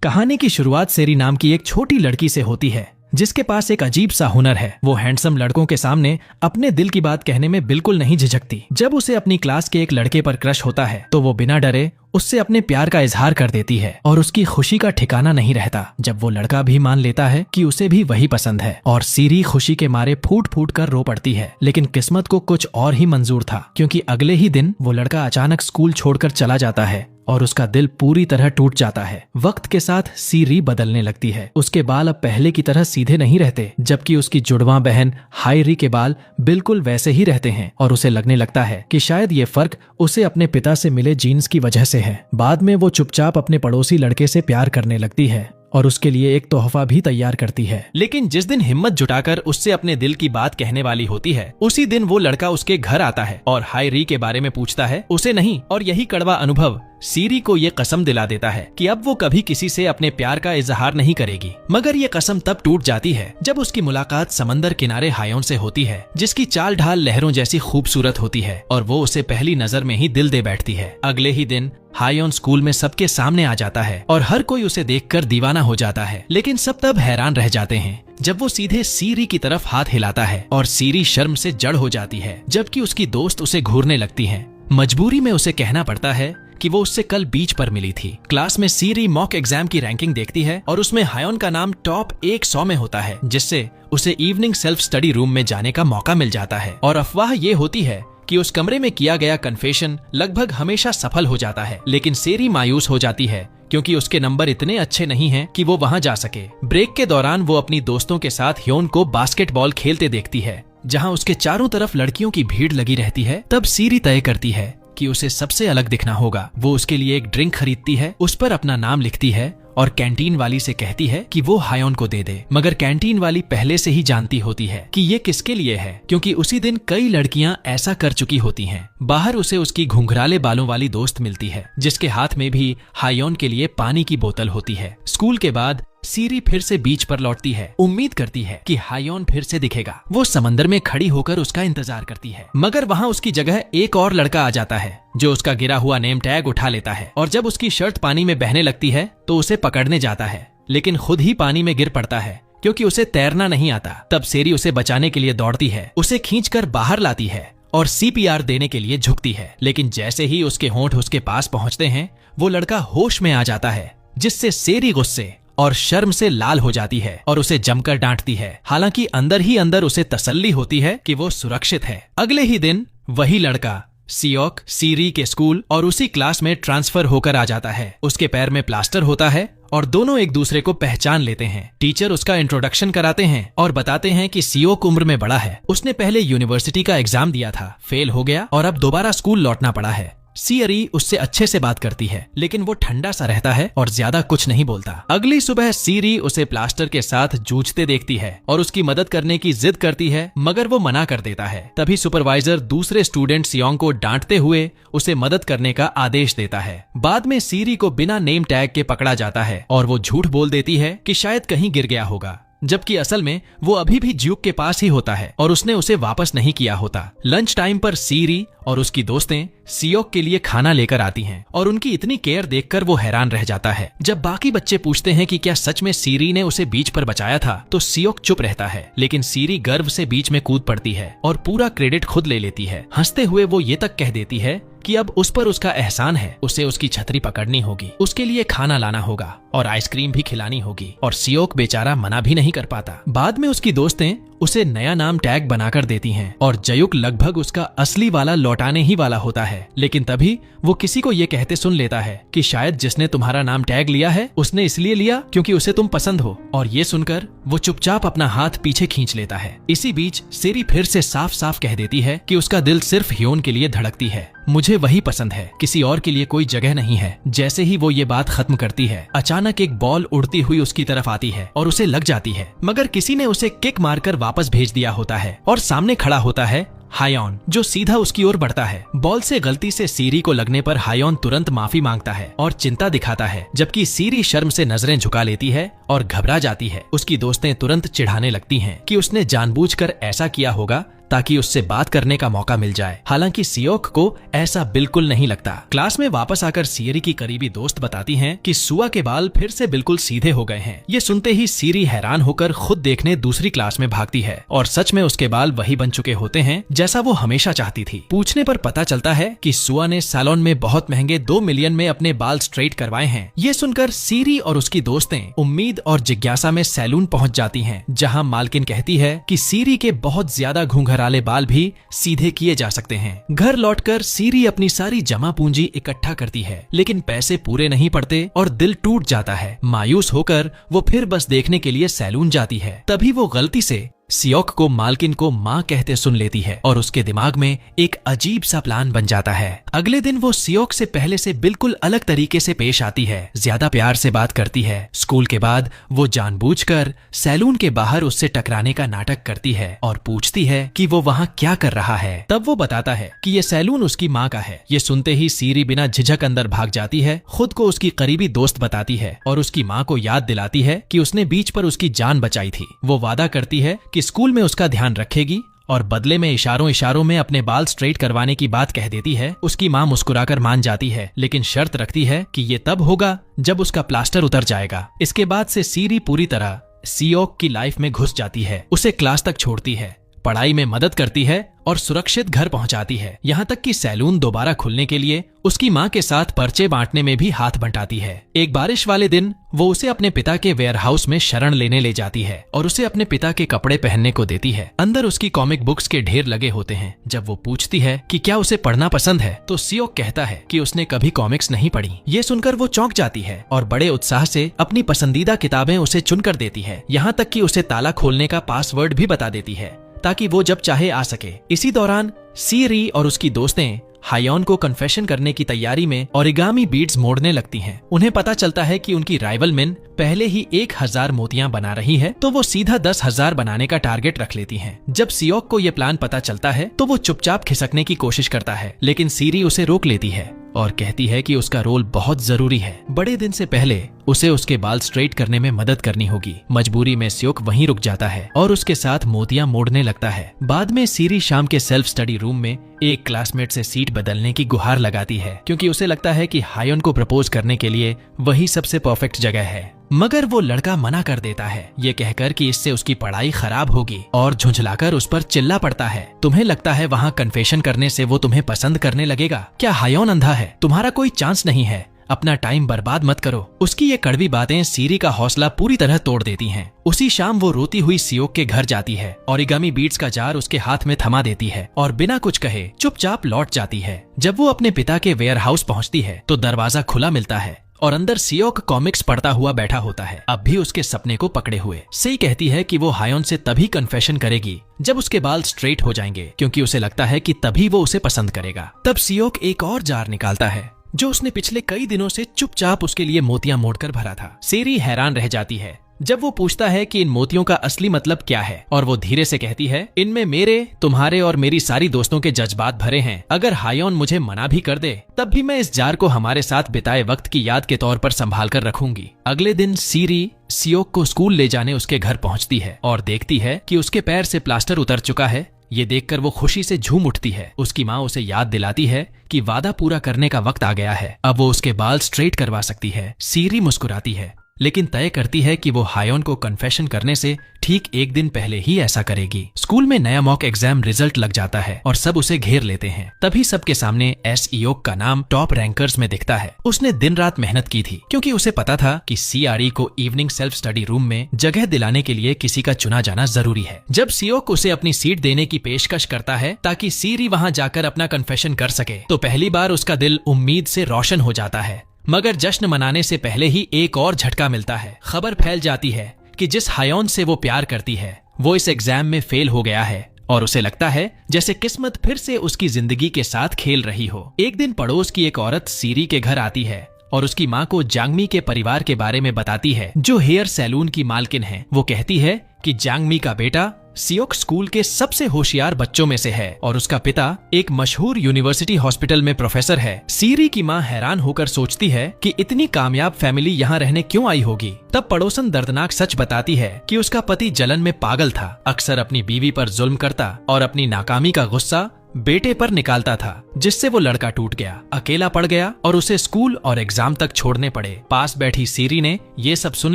कहानी की शुरुआत सेरी नाम की एक छोटी लड़की से होती है जिसके पास एक अजीब सा हुनर है। वो हैंडसम लड़कों के सामने अपने दिल की बात कहने में बिल्कुल नहीं झिझकती। जब उसे अपनी क्लास के एक लड़के पर क्रश होता है तो वो बिना डरे उससे अपने प्यार का इजहार कर देती है और उसकी खुशी का ठिकाना नहीं रहता जब वो लड़का भी मान लेता है कि उसे भी वही पसंद है। और सीरी खुशी के मारे फूट फूट कर रो पड़ती है। लेकिन किस्मत को कुछ और ही मंजूर था, क्योंकि अगले ही दिन वो लड़का अचानक स्कूल छोड़कर चला जाता है और उसका दिल पूरी तरह टूट जाता है। वक्त के साथ सीरी बदलने लगती है। उसके बाल अब पहले की तरह सीधे नहीं रहते, जबकि उसकी जुड़वां बहन हायरी के बाल बिल्कुल वैसे ही रहते हैं और उसे लगने लगता है कि शायद ये फर्क उसे अपने पिता से मिले जीन्स की वजह से है। बाद में वो चुपचाप अपने पड़ोसी लड़के से प्यार करने लगती है और उसके लिए एक तोहफा भी तैयार करती है। लेकिन जिस दिन हिम्मत जुटाकर उससे अपने दिल की बात कहने वाली होती है, उसी दिन वो लड़का उसके घर आता है और हायरी के बारे में पूछता है। उसे नहीं, और यही कड़वा अनुभव सीरी को ये कसम दिला देता है कि अब वो कभी किसी से अपने प्यार का इजहार नहीं करेगी। मगर ये कसम तब टूट जाती है जब उसकी मुलाकात समंदर किनारे हायोन से होती है, जिसकी चाल ढाल लहरों जैसी खूबसूरत होती है और वो उसे पहली नजर में ही दिल दे बैठती है। अगले ही दिन हायोन स्कूल में सबके सामने आ जाता है और हर कोई उसे देखकर दीवाना हो जाता है। लेकिन सब तब हैरान रह जाते हैं जब वो सीधे सीरी की तरफ हाथ हिलाता है और सीरी शर्म से जड़ हो जाती है, जबकि उसकी दोस्त उसे घूरने लगती हैं। मजबूरी में उसे कहना पड़ता है कि वो उससे कल बीच पर मिली थी। क्लास में सीरी मॉक एग्जाम की रैंकिंग देखती है और उसमें हायोन का नाम टॉप 100 में होता है, जिससे उसे इवनिंग सेल्फ स्टडी रूम में जाने का मौका मिल जाता है। और अफवाह ये होती है कि उस कमरे में किया गया कन्फेशन लगभग हमेशा सफल हो जाता है। लेकिन सीरी मायूस हो जाती है क्योंकि उसके नंबर इतने अच्छे नहीं हैं कि वो वहां जा सके। ब्रेक के दौरान वो अपनी दोस्तों के साथ ह्योन को बास्केटबॉल खेलते देखती है, जहां उसके चारों तरफ लड़कियों की भीड़ लगी रहती है। तब सीरी तय करती है कि उसे सबसे अलग दिखना होगा। वो उसके लिए एक ड्रिंक खरीदती है, उस पर अपना नाम लिखती है और कैंटीन वाली से कहती है कि वो हायोन को दे दे। मगर कैंटीन वाली पहले से ही जानती होती है कि ये किसके लिए है, क्योंकि उसी दिन कई लड़कियां ऐसा कर चुकी होती हैं। बाहर उसे उसकी घुंघराले बालों वाली दोस्त मिलती है, जिसके हाथ में भी हायोन के लिए पानी की बोतल होती है। स्कूल के बाद सीरी फिर से बीच पर लौटती है, उम्मीद करती है कि हायोन फिर से दिखेगा। वो समंदर में खड़ी होकर उसका इंतजार करती है, मगर वहाँ उसकी जगह एक और लड़का आ जाता है जो उसका गिरा हुआ नेम टैग उठा लेता है। और जब उसकी शर्ट पानी में बहने लगती है तो उसे पकड़ने जाता है, लेकिन खुद ही पानी में गिर पड़ता है क्योंकि उसे तैरना नहीं आता। तब सीरी उसे बचाने के लिए दौड़ती है, उसे खींचकर बाहर लाती है और CPR देने के लिए झुकती है। लेकिन जैसे ही उसके होंठ उसके पास पहुंचते हैं, वो लड़का होश में आ जाता है, जिससे सीरी गुस्से और शर्म से लाल हो जाती है और उसे जमकर डांटती है। हालांकि अंदर ही अंदर उसे तसल्ली होती है कि वो सुरक्षित है। अगले ही दिन वही लड़का सियोक सीरी के स्कूल और उसी क्लास में ट्रांसफर होकर आ जाता है। उसके पैर में प्लास्टर होता है और दोनों एक दूसरे को पहचान लेते हैं। टीचर उसका इंट्रोडक्शन कराते हैं और बताते हैं कि सियोक उम्र में बड़ा है। उसने पहले यूनिवर्सिटी का एग्जाम दिया था, फेल हो गया और अब दोबारा स्कूल लौटना पड़ा है। सीरी उससे अच्छे से बात करती है, लेकिन वो ठंडा सा रहता है और ज्यादा कुछ नहीं बोलता। अगली सुबह सीरी उसे प्लास्टर के साथ जूझते देखती है और उसकी मदद करने की जिद करती है, मगर वो मना कर देता है। तभी सुपरवाइजर दूसरे स्टूडेंट सियोंग को डांटते हुए उसे मदद करने का आदेश देता है। बाद में सीरी को बिना नेम टैग के पकड़ा जाता है और वो झूठ बोल देती है कि शायद कहीं गिर गया होगा, जबकि असल में वो अभी भी ज्यूक के पास ही होता है और उसने उसे वापस नहीं किया होता। लंच टाइम पर सीरी और उसकी दोस्तें सियोक के लिए खाना लेकर आती हैं और उनकी इतनी केयर देखकर वो हैरान रह जाता है। जब बाकी बच्चे पूछते हैं कि क्या सच में सीरी ने उसे बीच पर बचाया था, तो सियोक चुप रहता है, लेकिन सीरी गर्व से बीच में कूद पड़ती है और पूरा क्रेडिट खुद ले लेती है। हंसते हुए वो ये तक कह देती है कि अब उस पर उसका एहसान है, उसे उसकी छतरी पकड़नी होगी, उसके लिए खाना लाना होगा और आइसक्रीम भी खिलानी होगी। और सियोक बेचारा मना भी नहीं कर पाता। बाद में उसकी दोस्तें उसे नया नाम टैग बनाकर देती हैं और जयुक लगभग उसका असली वाला लौटाने ही वाला होता है। लेकिन तभी वो किसी को ये कहते सुन लेता है कि शायद जिसने तुम्हारा नाम टैग लिया है उसने इसलिए लिया क्योंकि उसे तुम पसंद हो। और ये सुनकर वो चुपचाप अपना हाथ पीछे खींच लेता है। इसी बीच सीरी फिर से साफ साफ कह देती है कि उसका दिल सिर्फ ह्योन के लिए धड़कती है, मुझे वही पसंद है, किसी और के लिए कोई जगह नहीं है। जैसे ही वो ये बात खत्म करती है, अचानक एक बॉल उड़ती हुई उसकी तरफ आती है और उसे लग जाती है, मगर किसी ने उसे किक मारकर वापस भेज दिया होता है और सामने खड़ा होता है हायोन, जो सीधा उसकी ओर बढ़ता है। बॉल से गलती से सीरी को लगने पर हायोन तुरंत माफी मांगता है और चिंता दिखाता है, जबकि सीरी शर्म से नजरें झुका लेती है और घबरा जाती है। उसकी दोस्तें तुरंत चिढ़ाने लगती हैं कि उसने जानबूझकर ऐसा किया होगा ताकि उससे बात करने का मौका मिल जाए। हालांकि सियोक को ऐसा बिल्कुल नहीं लगता। क्लास में वापस आकर सीरी की करीबी दोस्त बताती हैं कि सुआ के बाल फिर से बिल्कुल सीधे हो गए हैं। ये सुनते ही सीरी हैरान होकर खुद देखने दूसरी क्लास में भागती है और सच में उसके बाल वही बन चुके होते हैं जैसा वो हमेशा चाहती थी। पूछने पर पता चलता है कि सुआ ने सैलून में बहुत महंगे 2 मिलियन में अपने बाल स्ट्रेट करवाए हैं। ये सुनकर सीरी और उसकी दोस्तें उम्मीद और जिज्ञासा में सैलून पहुंच जाती हैं, जहां मालकिन कहती है कि सीरी के बहुत ज्यादा घुंघराले बाल भी सीधे किए जा सकते हैं। घर लौटकर सीरी अपनी सारी जमा पूंजी इकट्ठा करती है, लेकिन पैसे पूरे नहीं पड़ते और दिल टूट जाता है। मायूस होकर वो फिर बस देखने के लिए सैलून जाती है। तभी वो गलती से सियोक को मालकिन को माँ कहते सुन लेती है और उसके दिमाग में एक अजीब सा प्लान बन जाता है। अगले दिन वो सियोक से पहले से बिल्कुल अलग तरीके से पेश आती है, ज्यादा प्यार से बात करती है। स्कूल के बाद वो जानबूझकर सैलून के बाहर उससे टकराने का नाटक करती है और पूछती है कि वो वहाँ क्या कर रहा है। तब वो बताता है कि ये सैलून उसकी माँ का है। ये सुनते ही सीरी बिना झिझक अंदर भाग जाती है, खुद को उसकी करीबी दोस्त बताती है और उसकी माँ को याद दिलाती है कि उसने बीच पर उसकी जान बचाई थी। वो वादा करती है कि स्कूल में उसका ध्यान रखेगी और बदले में इशारों इशारों में अपने बाल स्ट्रेट करवाने की बात कह देती है। उसकी माँ मुस्कुराकर मान जाती है, लेकिन शर्त रखती है कि ये तब होगा जब उसका प्लास्टर उतर जाएगा। इसके बाद से सीरी पूरी तरह सियोक की लाइफ में घुस जाती है, उसे क्लास तक छोड़ती है, पढ़ाई में मदद करती है और सुरक्षित घर पहुंचाती है। यहाँ तक कि सैलून दोबारा खुलने के लिए उसकी माँ के साथ पर्चे बांटने में भी हाथ बंटाती है। एक बारिश वाले दिन वो उसे अपने पिता के वेयरहाउस में शरण लेने ले जाती है और उसे अपने पिता के कपड़े पहनने को देती है। अंदर उसकी कॉमिक बुक्स के ढेर लगे होते हैं। जब वो पूछती है कि क्या उसे पढ़ना पसंद है, तो सियोक कहता है कि उसने कभी कॉमिक्स नहीं पढ़ी। ये सुनकर वो चौंक जाती है और बड़े उत्साह से अपनी पसंदीदा किताबें उसे चुनकर देती है। यहाँ तक कि उसे ताला खोलने का पासवर्ड भी बता देती है ताकि वो जब चाहे आ सके। इसी दौरान सीरी और उसकी दोस्तें हायोन को कन्फेशन करने की तैयारी में ओरिगामी बीड्स मोड़ने लगती हैं। उन्हें पता चलता है कि उनकी राइवल मिन पहले ही 1000 मोतियां बना रही है, तो वो सीधा 10,000 बनाने का टारगेट रख लेती हैं। जब सियोक को ये प्लान पता चलता है तो वो चुपचाप खिसकने की कोशिश करता है, लेकिन सीरी उसे रोक लेती है और कहती है कि उसका रोल बहुत जरूरी है। बड़े दिन से पहले उसे उसके बाल स्ट्रेट करने में मदद करनी होगी। मजबूरी में सियोक वहीं रुक जाता है और उसके साथ मोतियां मोड़ने लगता है। बाद में सीरी शाम के सेल्फ स्टडी रूम में एक क्लासमेट से सीट बदलने की गुहार लगाती है, क्योंकि उसे लगता है कि हायोन को प्रपोज करने के लिए वही सबसे परफेक्ट जगह है। मगर वो लड़का मना कर देता है, ये कहकर कि इससे उसकी पढ़ाई खराब होगी, और झुंझलाकर उस पर चिल्ला पड़ता है, तुम्हें लगता है वहाँ कन्फेशन करने से वो तुम्हें पसंद करने लगेगा? क्या हायोन अंधा है? तुम्हारा कोई चांस नहीं है, अपना टाइम बर्बाद मत करो। उसकी ये कड़वी बातें सीरी का हौसला पूरी तरह तोड़ देती हैं। उसी शाम वो रोती हुई सियोक के घर जाती है, ओरिगामी बीड्स का जार उसके हाथ में थमा देती है और बिना कुछ कहे चुपचाप लौट जाती है। जब वो अपने पिता के वेयरहाउस पहुंचती है तो दरवाजा खुला मिलता है और अंदर सियोक कॉमिक्स पढ़ता हुआ बैठा होता है, अब भी उसके सपने को पकड़े हुए। सी कहती है कि वो हायोन से तभी कन्फेशन करेगी जब उसके बाल स्ट्रेट हो जाएंगे, क्योंकि उसे लगता है कि तभी वो उसे पसंद करेगा। तब सियोक एक और जार निकालता है जो उसने पिछले कई दिनों से चुपचाप उसके लिए मोतियां मोड़कर भरा था। सीरी हैरान रह जाती है जब वो पूछता है कि इन मोतियों का असली मतलब क्या है, और वो धीरे से कहती है, इनमें मेरे, तुम्हारे और मेरी सारी दोस्तों के जज्बात भरे हैं। अगर हायोन मुझे मना भी कर दे तब भी मैं इस जार को हमारे साथ बिताए वक्त की याद के तौर पर संभाल कर रखूंगी। अगले दिन सीरी सियोक को स्कूल ले जाने उसके घर पहुंचती है और देखती है कि उसके पैर से प्लास्टर उतर चुका है। ये देखकर वो खुशी से झूम उठती है। उसकी माँ उसे याद दिलाती है कि वादा पूरा करने का वक्त आ गया है, अब वो उसके बाल स्ट्रेट करवा सकती है। सीरी मुस्कुराती है, लेकिन तय करती है कि वो हायोन को कन्फेशन करने से ठीक एक दिन पहले ही ऐसा करेगी। स्कूल में नया मॉक एग्जाम रिजल्ट लग जाता है और सब उसे घेर लेते हैं। तभी सबके सामने इयोक का नाम टॉप रैंकर्स में दिखता है। उसने दिन रात मेहनत की थी, क्योंकि उसे पता था कि सीआरई को इवनिंग सेल्फ स्टडी रूम में जगह दिलाने के लिए किसी का चुना जाना जरूरी है। जब सियोक उसे अपनी सीट देने की पेशकश करता है ताकि सीरी वहाँ जाकर अपना कन्फेशन कर सके, तो पहली बार उसका दिल उम्मीद से रोशन हो जाता है। मगर जश्न मनाने से पहले ही एक और झटका मिलता है। खबर फैल जाती है कि जिस हायोन से वो प्यार करती है वो इस एग्जाम में फेल हो गया है, और उसे लगता है जैसे किस्मत फिर से उसकी जिंदगी के साथ खेल रही हो। एक दिन पड़ोस की एक औरत सीरी के घर आती है और उसकी माँ को जांगमी के परिवार के बारे में बताती है, जो हेयर सैलून की मालकिन है। वो कहती है कि जांगमी का बेटा सियोक स्कूल के सबसे होशियार बच्चों में से है और उसका पिता एक मशहूर यूनिवर्सिटी हॉस्पिटल में प्रोफेसर है। सीरी की माँ हैरान होकर सोचती है कि इतनी कामयाब फैमिली यहाँ रहने क्यों आई होगी। तब पड़ोसन दर्दनाक सच बताती है कि उसका पति जलन में पागल था, अक्सर अपनी बीवी पर जुल्म करता और अपनी नाकामी का गुस्सा बेटे पर निकालता था, जिससे वो लड़का टूट गया, अकेला पड़ गया और उसे स्कूल और एग्जाम तक छोड़ने पड़े। पास बैठी सीरी ने ये सब सुन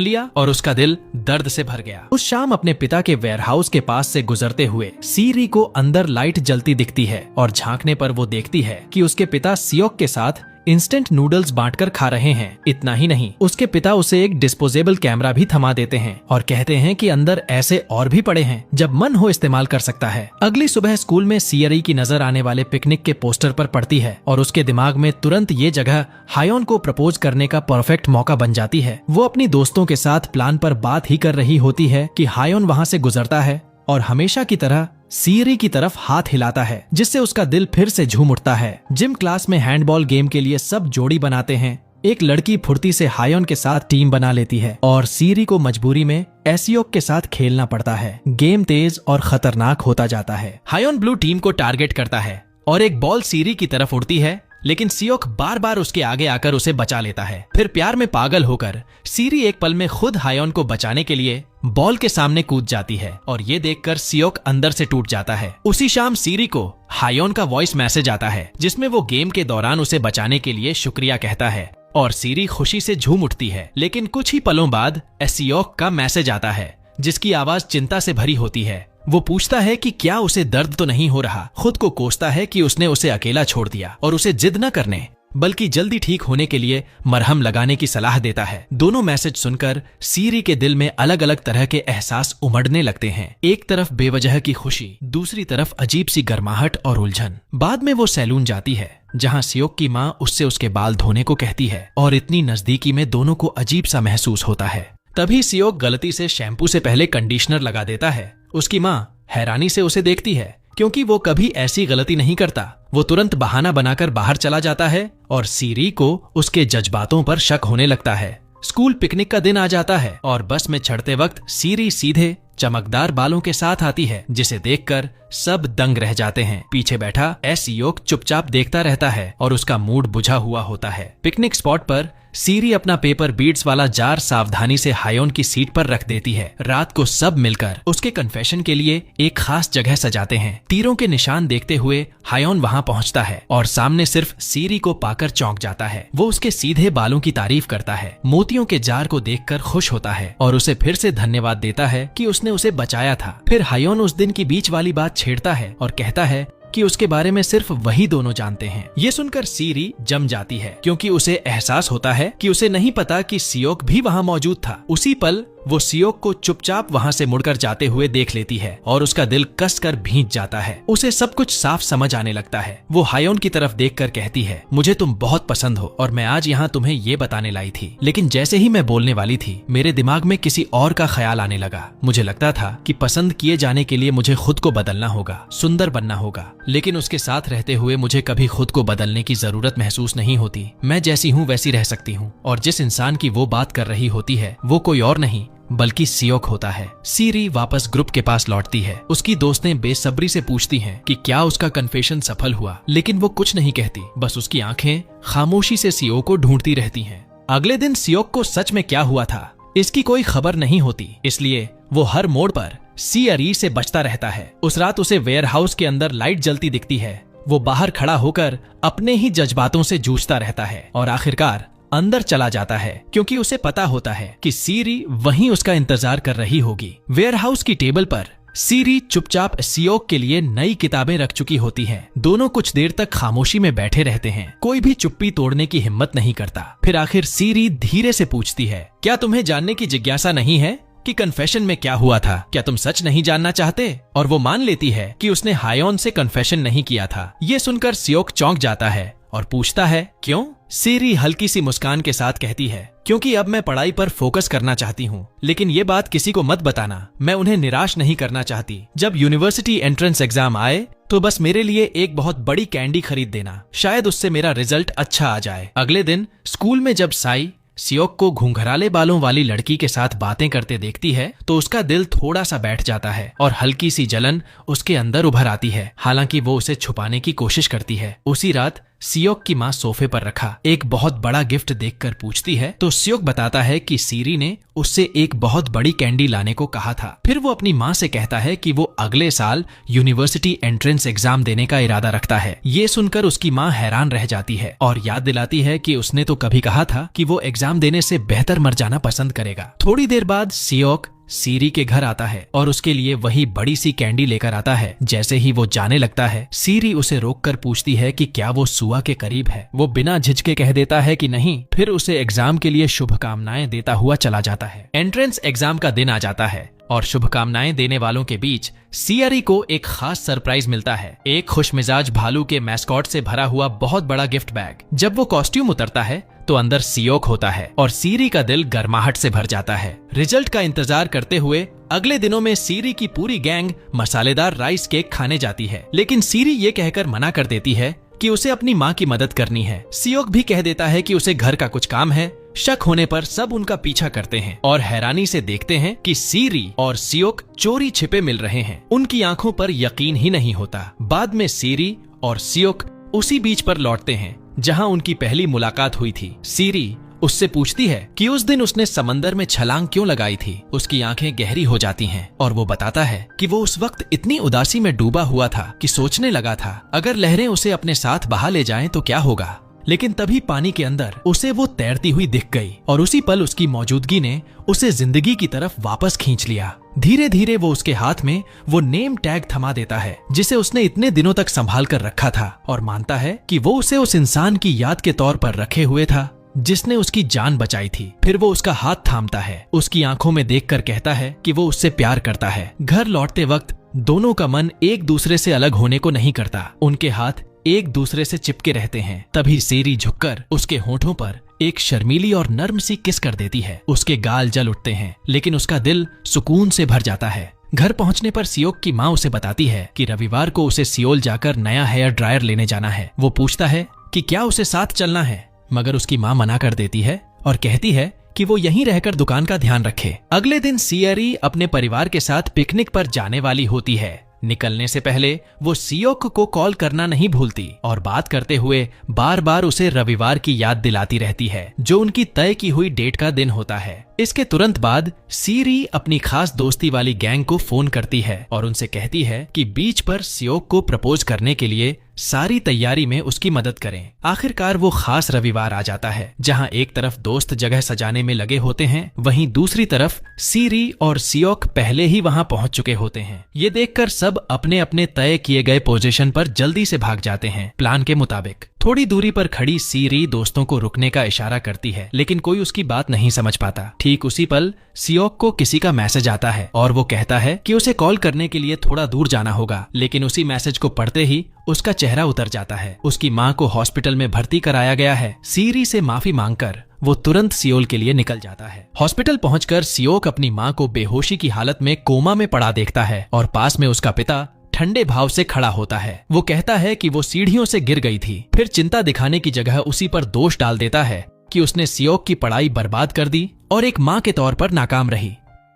लिया और उसका दिल दर्द से भर गया। उस शाम अपने पिता के वेयरहाउस के पास से गुजरते हुए सीरी को अंदर लाइट जलती दिखती है और झांकने पर वो देखती है कि उसके पिता सियोक के साथ इंस्टेंट नूडल्स बांटकर खा रहे हैं। इतना ही नहीं, उसके पिता उसे एक डिस्पोजेबल कैमरा भी थमा देते हैं और कहते हैं कि अंदर ऐसे और भी पड़े हैं, जब मन हो इस्तेमाल कर सकता है। अगली सुबह स्कूल में सीरी की नजर आने वाले पिकनिक के पोस्टर पर पड़ती है और उसके दिमाग में तुरंत ये जगह हायोन को प्रपोज करने का परफेक्ट मौका बन जाती है। वो अपनी दोस्तों के साथ प्लान पर बात ही कर रही होती है कि हायोन वहाँ से गुजरता है और हमेशा की तरह सीरी की तरफ हाथ हिलाता है, जिससे उसका दिल फिर से झूम उठता है। जिम क्लास में हैंडबॉल गेम के लिए सब जोड़ी बनाते हैं। एक लड़की फुर्ती से हायोन के साथ टीम बना लेती है और सीरी को मजबूरी में एसियोक के साथ खेलना पड़ता है। गेम तेज और खतरनाक होता जाता है। हायोन ब्लू टीम को टारगेट करता है और एक बॉल सीरी की तरफ उड़ती है, लेकिन सियोक बार बार उसके आगे आकर उसे बचा लेता है। फिर प्यार में पागल होकर सीरी एक पल में खुद हायोन को बचाने के लिए बॉल के सामने कूद जाती है और ये देखकर सियोक अंदर से टूट जाता है। उसी शाम सीरी को हायोन का वॉइस मैसेज आता है, जिसमें वो गेम के दौरान उसे बचाने के लिए शुक्रिया कहता है और सीरी खुशी से झूम उठती है। लेकिन कुछ ही पलों बाद सियोक का मैसेज आता है, जिसकी आवाज चिंता से भरी होती है। वो पूछता है कि क्या उसे दर्द तो नहीं हो रहा। खुद को कोसता है कि उसने उसे अकेला छोड़ दिया और उसे जिद न करने बल्कि जल्दी ठीक होने के लिए मरहम लगाने की सलाह देता है। दोनों मैसेज सुनकर सीरी के दिल में अलग अलग तरह के एहसास उमड़ने लगते हैं। एक तरफ बेवजह की खुशी, दूसरी तरफ अजीब सी गर्माहट और उलझन। बाद में वो सैलून जाती है, जहाँ सियोक की माँ उससे उसके बाल धोने को कहती है और इतनी नजदीकी में दोनों को अजीब सा महसूस होता है। तभी सियोक गलती से शैम्पू से पहले कंडीशनर लगा देता है। उसकी माँ हैरानी से उसे देखती है, क्योंकि वो कभी ऐसी गलती नहीं करता। वो तुरंत बहाना बनाकर बाहर चला जाता है और सीरी को उसके जज्बातों पर शक होने लगता है। स्कूल पिकनिक का दिन आ जाता है और बस में चढ़ते वक्त सीरी सीधे चमकदार बालों के साथ आती है, जिसे देखकर सब दंग रह जाते हैं। पीछे बैठा सियोक चुपचाप देखता रहता है और उसका मूड बुझा हुआ होता है। पिकनिक स्पॉट पर सीरी अपना पेपर बीड्स वाला जार सावधानी से हायोन की सीट पर रख देती है। रात को सब मिलकर उसके कन्फेशन के लिए एक खास जगह सजाते हैं। तीरों के निशान देखते हुए हायोन वहां पहुंचता है और सामने सिर्फ सीरी को पाकर चौंक जाता है। वो उसके सीधे बालों की तारीफ करता है, मोतियों के जार को देखकर खुश होता है और उसे फिर से धन्यवाद देता है कि उसने उसे बचाया था। फिर हायोन उस दिन की बीच वाली बात छेड़ता है और कहता है कि उसके बारे में सिर्फ वही दोनों जानते हैं। ये सुनकर सीरी जम जाती है, क्योंकि उसे एहसास होता है कि उसे नहीं पता कि सियोक भी वहां मौजूद था। उसी पल वो सियोक को चुपचाप वहां से मुड़कर जाते हुए देख लेती है और उसका दिल कसकर भींच जाता है। उसे सब कुछ साफ समझ आने लगता है। वो हायोन की तरफ देखकर कहती है, मुझे तुम बहुत पसंद हो और मैं आज यहाँ तुम्हें ये बताने लाई थी। लेकिन जैसे ही मैं बोलने वाली थी, मेरे दिमाग में किसी और का ख्याल आने लगा। मुझे लगता था कि पसंद किए जाने के लिए मुझे खुद को बदलना होगा, सुंदर बनना होगा, लेकिन उसके साथ रहते हुए मुझे कभी खुद को बदलने की जरूरत महसूस नहीं होती। मैं जैसी हूँ वैसी रह सकती हूँ और जिस इंसान की वो बात कर रही होती है वो कोई और नहीं बल्कि सियोक होता है। सीरी वापस ग्रुप के पास लौटती है। उसकी दोस्तें बेसब्री से पूछती हैं कि क्या उसका कन्फेशन सफल हुआ, लेकिन वो कुछ नहीं कहती। बस उसकी आंखें खामोशी से सियोक को ढूंढती रहती हैं। अगले दिन सियोक को सच में क्या हुआ था इसकी कोई खबर नहीं होती, इसलिए वो हर मोड़ पर सीरी से बचता रहता है। उस रात उसे वेयरहाउस के अंदर लाइट जलती दिखती है। वो बाहर खड़ा होकर अपने ही जज्बातों से जूझता रहता है और आखिरकार अंदर चला जाता है, क्योंकि उसे पता होता है कि सीरी वहीं उसका इंतजार कर रही होगी। वेयरहाउस की टेबल पर सीरी चुपचाप सियोक के लिए नई किताबें रख चुकी होती हैं। दोनों कुछ देर तक खामोशी में बैठे रहते हैं। कोई भी चुप्पी तोड़ने की हिम्मत नहीं करता। फिर आखिर सीरी धीरे से पूछती है, क्या तुम्हें जानने की जिज्ञासा नहीं है कि कन्फेशन में क्या हुआ था? क्या तुम सच नहीं जानना चाहते? और वो मान लेती है कि उसने हायोन से कन्फेशन नहीं किया था। ये सुनकर सियोक चौंक जाता है और पूछता है, क्यों? सीरी हल्की सी मुस्कान के साथ कहती है, क्योंकि अब मैं पढ़ाई पर फोकस करना चाहती हूँ, लेकिन ये बात किसी को मत बताना। मैं उन्हें निराश नहीं करना चाहती। जब यूनिवर्सिटी एंट्रेंस एग्जाम आए तो बस मेरे लिए एक बहुत बड़ी कैंडी खरीद देना, शायद उससे मेरा रिजल्ट अच्छा आ जाए। अगले दिन स्कूल में जब साई सियोक को घुंघराले बालों वाली लड़की के साथ बातें करते देखती है तो उसका दिल थोड़ा सा बैठ जाता है और हल्की सी जलन उसके अंदर उभर आती है। हालांकि वो उसे छुपाने की कोशिश करती है। उसी रात सियोक की माँ सोफे पर रखा एक बहुत बड़ा गिफ्ट देखकर पूछती है तो सियोक बताता है कि सीरी ने उससे एक बहुत बड़ी कैंडी लाने को कहा था। फिर वो अपनी माँ से कहता है कि वो अगले साल यूनिवर्सिटी एंट्रेंस एग्जाम देने का इरादा रखता है। ये सुनकर उसकी माँ हैरान रह जाती है और याद दिलाती है कि उसने तो कभी कहा था कि वो एग्जाम देने से बेहतर मर जाना पसंद करेगा। थोड़ी देर बाद सियोक सीरी के घर आता है और उसके लिए वही बड़ी सी कैंडी लेकर आता है। जैसे ही वो जाने लगता है सीरी उसे रोककर पूछती है कि क्या वो सुआ के करीब है। वो बिना झिझके कह देता है कि नहीं, फिर उसे एग्जाम के लिए शुभकामनाएं देता हुआ चला जाता है। एंट्रेंस एग्जाम का दिन आ जाता है और शुभकामनाएं देने वालों के बीच सीरी को एक खास सरप्राइज मिलता है, एक खुशमिजाज भालू के मैस्कॉट से भरा हुआ बहुत बड़ा गिफ्ट बैग। जब वो कॉस्ट्यूम उतरता है तो अंदर सियोक होता है और सीरी का दिल गर्माहट से भर जाता है। रिजल्ट का इंतजार करते हुए अगले दिनों में सीरी की पूरी गैंग मसालेदार राइस केक खाने जाती है, लेकिन सीरी ये कहकर मना कर देती है कि उसे अपनी माँ की मदद करनी है। सियोक भी कह देता है कि उसे घर का कुछ काम है। शक होने पर सब उनका पीछा करते हैं और हैरानी से देखते हैं कि सीरी और सियोक चोरी छिपे मिल रहे हैं। उनकी आंखों पर यकीन ही नहीं होता। बाद में सीरी और सियोक उसी बीच पर लौटते हैं जहां उनकी पहली मुलाकात हुई थी। सीरी उससे पूछती है कि उस दिन उसने समंदर में छलांग क्यों लगाई थी। उसकी आंखें गहरी हो जाती हैं और वो बताता है कि वो उस वक्त इतनी उदासी में डूबा हुआ था कि सोचने लगा था अगर लहरें उसे अपने साथ बहा ले जाएं तो क्या होगा। लेकिन तभी पानी के अंदर उसे वो तैरती हुई दिख गई और उसी पल उसकी मौजूदगी ने उसे जिंदगी की तरफ वापस खींच लिया। धीरे धीरे वो उसके हाथ में वो नेम टैग थमा देता है जिसे उसने इतने दिनों तक संभाल कर रखा था और मानता है कि वो उसे उस इंसान की याद के तौर पर रखे हुए था जिसने उसकी जान बचाई थी। फिर वो उसका हाथ थामता है, उसकी आंखों में देखकर कहता है कि वो उससे प्यार करता है। घर लौटते वक्त दोनों का मन एक दूसरे से अलग होने को नहीं करता। उनके हाथ एक दूसरे से चिपके रहते हैं। तभी सीरी झुककर उसके होठों पर एक शर्मीली और नर्म सी किस कर देती है। उसके गाल जल उठते हैं लेकिन उसका दिल सुकून से भर जाता है। घर पहुंचने पर सियोक की माँ उसे बताती है कि रविवार को उसे सियोल जाकर नया हेयर ड्रायर लेने जाना है। वो पूछता है कि क्या उसे साथ चलना है, मगर उसकी माँ मना कर देती है और कहती है कि वो यहीं रहकर दुकान का ध्यान रखे। अगले दिन सीरी अपने परिवार के साथ पिकनिक पर जाने वाली होती है। निकलने से पहले वो सियोक को कॉल करना नहीं भूलती और बात करते हुए बार बार उसे रविवार की याद दिलाती रहती है जो उनकी तय की हुई डेट का दिन होता है। इसके तुरंत बाद सीरी अपनी खास दोस्ती वाली गैंग को फोन करती है और उनसे कहती है कि बीच पर सियोक को प्रपोज करने के लिए सारी तैयारी में उसकी मदद करें। आखिरकार वो खास रविवार आ जाता है जहां एक तरफ दोस्त जगह सजाने में लगे होते हैं, वहीं दूसरी तरफ सीरी और सियोक पहले ही वहां पहुंच चुके होते हैं। ये देखकर सब अपने अपने तय किए गए पोजीशन पर जल्दी से भाग जाते हैं प्लान के मुताबिक। थोड़ी दूरी पर खड़ी सीरी दोस्तों को रुकने का इशारा करती है लेकिन कोई उसकी बात नहीं समझ पाता। ठीक उसी पल सियोक को किसी का मैसेज आता है और वो कहता है कि उसे कॉल करने के लिए थोड़ा दूर जाना होगा, लेकिन उसी मैसेज को पढ़ते ही उसका चेहरा उतर जाता है। उसकी माँ को हॉस्पिटल में भर्ती कराया गया है। सीरी से माफी मांगकर वो तुरंत सियोल के लिए निकल जाता है। हॉस्पिटल पहुंचकर सियोक अपनी माँ को बेहोशी की हालत में कोमा में पड़ा देखता है और पास में उसका पिता ठंडे भाव से खड़ा होता है। वो कहता है कि वो सीढ़ियों से गिर गई थी। फिर चिंता दिखाने की जगह उसी पर दोष डाल देता है कि उसने सियोक की पढ़ाई बर्बाद कर दी और एक माँ के तौर पर नाकाम रही।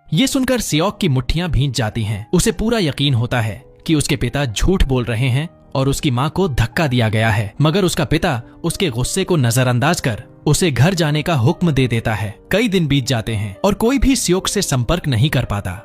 ये सुनकर सियोक की मुट्ठियां भींच जाती हैं। उसे पूरा यकीन होता है कि उसके पिता झूठ बोल रहे हैं और उसकी माँ को धक्का दिया गया है, मगर उसका पिता उसके गुस्से को नजरअंदाज कर उसे घर जाने का हुक्म दे देता है। कई दिन बीत जाते हैं और कोई भी सियोक से संपर्क नहीं कर पाता।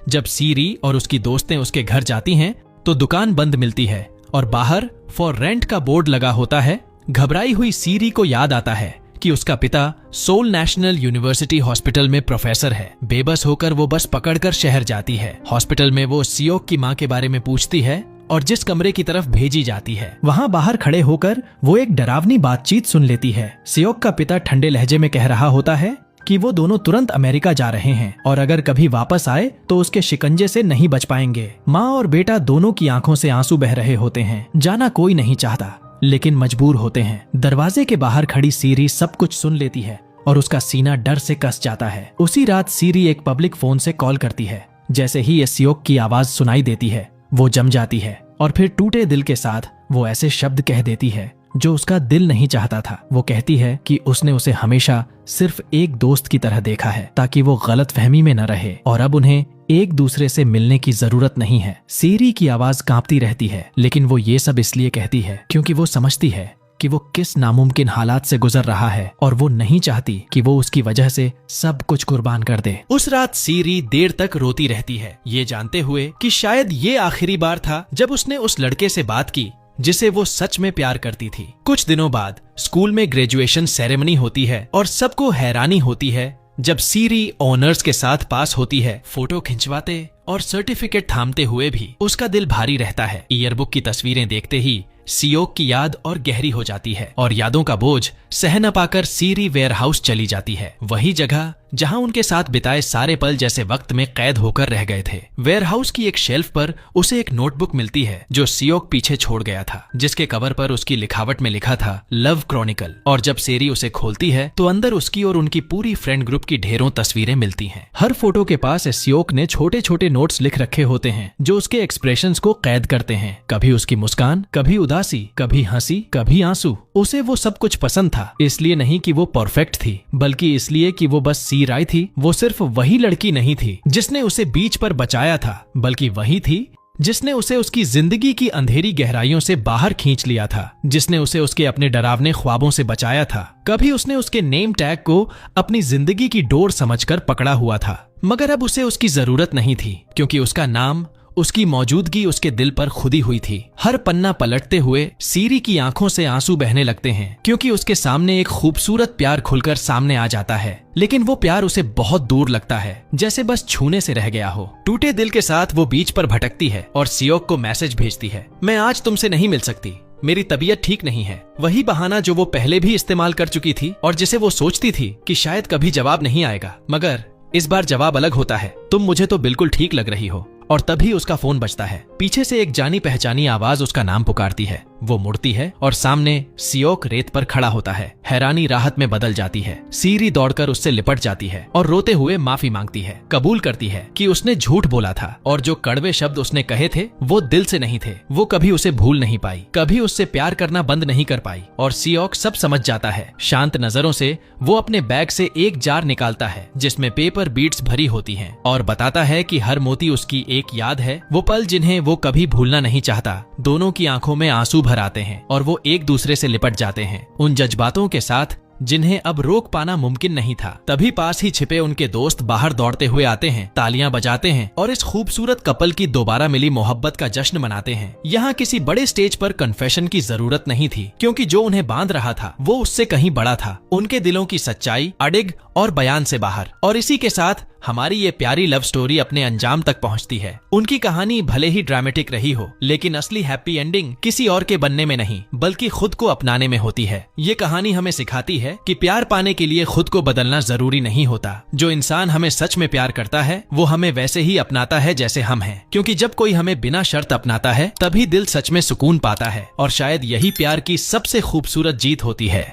जब सीरी और उसकी दोस्तें उसके घर जाती हैं तो दुकान बंद मिलती है और बाहर फॉर रेंट का बोर्ड लगा होता है। घबराई हुई सीरी को याद आता है कि उसका पिता सोल नेशनल यूनिवर्सिटी हॉस्पिटल में प्रोफेसर है। बेबस होकर वो बस पकड़कर शहर जाती है। हॉस्पिटल में वो सियोक की माँ के बारे में पूछती है और जिस कमरे की तरफ भेजी जाती है वहाँ बाहर खड़े होकर वो एक डरावनी बातचीत सुन लेती है। सियोक का पिता ठंडे लहजे में कह रहा होता है कि वो दोनों तुरंत अमेरिका जा रहे हैं और अगर कभी वापस आए तो उसके शिकंजे से नहीं बच पाएंगे। माँ और बेटा दोनों की आंखों से आंसू बह रहे होते हैं। जाना कोई नहीं चाहता लेकिन मजबूर होते हैं। दरवाजे के बाहर खड़ी सीरी सब कुछ सुन लेती है और उसका सीना डर से कस जाता है। उसी रात सीरी एक पब्लिक फोन से कॉल करती है। जैसे ही ये सियोक की आवाज सुनाई देती है वो जम जाती है और फिर टूटे दिल के साथ वो ऐसे शब्द कह देती है जो उसका दिल नहीं चाहता था। वो कहती है कि उसने उसे हमेशा सिर्फ एक दोस्त की तरह देखा है ताकि वो गलतफहमी में न रहे, और अब उन्हें एक दूसरे से मिलने की जरूरत नहीं है। सीरी की आवाज कांपती रहती है, लेकिन वो ये सब इसलिए कहती है क्योंकि वो समझती है कि वो किस नामुमकिन हालात से गुजर रहा है, और वो नहीं चाहती कि वो उसकी वजह से सब कुछ कुर्बान कर दे। उस रात सीरी देर तक रोती रहती है, ये जानते हुए कि शायद ये आखिरी बार था जब उसने उस लड़के से बात की जिसे वो सच में प्यार करती थी। कुछ दिनों बाद स्कूल में ग्रेजुएशन सेरेमनी होती है और सबको हैरानी होती है जब सीरी ऑनर्स के साथ पास होती है। फोटो खिंचवाते और सर्टिफिकेट थामते हुए भी उसका दिल भारी रहता है। ईयरबुक की तस्वीरें देखते ही सियोक की याद और गहरी हो जाती है, और यादों का बोझ सह न पाकर सीरी वेयरहाउस चली जाती है, वही जगह जहां उनके साथ बिताए सारे पल जैसे वक्त में कैद होकर रह गए थे। वेयरहाउस की एक शेल्फ पर उसे एक नोटबुक मिलती है जो सियोक पीछे छोड़ गया था, जिसके कवर पर उसकी लिखावट में लिखा था लव क्रॉनिकल। और जब सीरी उसे खोलती है तो अंदर उसकी और उनकी पूरी फ्रेंड ग्रुप की ढेरों तस्वीरें मिलती हैं। हर फोटो के पास सियोक ने छोटे छोटे नोट्स लिख रखे होते हैं जो उसके एक्सप्रेशंस को कैद करते हैं। कभी उसकी मुस्कान, कभी उदासी, कभी हंसी, कभी आंसू। उसे वो सब कुछ पसंद था, इसलिए नहीं कि वो परफेक्ट थी, बल्कि इसलिए कि वो बस सी राय थी। वो सिर्फ वही लड़की नहीं थी जिसने उसे बीच पर बचाया था, बल्कि वही थी जिसने उसे उसकी जिंदगी की अंधेरी गहराइयों से बाहर खींच लिया था, जिसने उसे उसके अपने डरावने ख्वाबों से बचाया था। कभी उसने उसके नेम टैग को अपनी जिंदगी की डोर समझकर पकड़ा हुआ था, मगर अब उसे उसकी जरूरत नहीं थी, क्योंकि उसका नाम, उसकी मौजूदगी उसके दिल पर खुदी हुई थी। हर पन्ना पलटते हुए सीरी की आंखों से आंसू बहने लगते हैं, क्योंकि उसके सामने एक खूबसूरत प्यार खुलकर सामने आ जाता है, लेकिन वो प्यार उसे बहुत दूर लगता है, जैसे बस छूने से रह गया हो। टूटे दिल के साथ वो बीच पर भटकती है और सियोक को मैसेज भेजती है, मैं आज तुमसे नहीं मिल सकती, मेरी तबीयत ठीक नहीं है। वही बहाना जो वो पहले भी इस्तेमाल कर चुकी थी और जिसे वो सोचती थी कि शायद कभी जवाब नहीं आएगा, मगर इस बार जवाब अलग होता है, तुम मुझे तो बिल्कुल ठीक लग रही हो। और तभी उसका फोन बजता है। पीछे से एक जानी पहचानी आवाज उसका नाम पुकारती है। वो मुड़ती है और सामने सियोक रेत पर खड़ा होता है। हैरानी राहत में बदल जाती है। सीरी दौड़कर उससे लिपट जाती है और रोते हुए माफी मांगती है। कबूल करती है कि उसने झूठ बोला था और जो कड़वे शब्द उसने कहे थे वो दिल से नहीं थे। वो कभी उसे भूल नहीं पाई, कभी उससे प्यार करना बंद नहीं कर पाई। और सियोक सब समझ जाता है। शांत नजरों से वो अपने बैग से एक जार निकालता है जिसमें पेपर बीट्स भरी होती हैं, और बताता है कि हर मोती उसकी एक याद है, वो पल जिन्हें वो कभी भूलना नहीं चाहता। दोनों की आंखों में आंसू भर आते हैं और वो एक दूसरे से लिपट जाते हैं, उन जज्बातों के साथ जिन्हें अब रोक पाना मुमकिन नहीं था। तभी पास ही छिपे उनके दोस्त बाहर दौड़ते हुए आते हैं, तालियां बजाते हैं और इस खूबसूरत कपल की दोबारा मिली मोहब्बत का जश्न मनाते हैं। यहाँ किसी बड़े स्टेज पर कन्फेशन की जरूरत नहीं थी, क्योंकि जो उन्हें बांध रहा था वो उससे कहीं बड़ा था, उनके दिलों की सच्चाई, अडिग और बयान से बाहर। और इसी के साथ हमारी ये प्यारी लव स्टोरी अपने अंजाम तक पहुंचती है। उनकी कहानी भले ही ड्रामेटिक रही हो, लेकिन असली हैप्पी एंडिंग किसी और के बनने में नहीं, बल्कि खुद को अपनाने में होती है। ये कहानी हमें सिखाती है कि प्यार पाने के लिए खुद को बदलना जरूरी नहीं होता। जो इंसान हमें सच में प्यार करता है वो हमें वैसे ही अपनाता है जैसे हम हैं, क्योंकि जब कोई हमें बिना शर्त अपनाता है तभी दिल सच में सुकून पाता है। और शायद यही प्यार की सबसे खूबसूरत जीत होती है।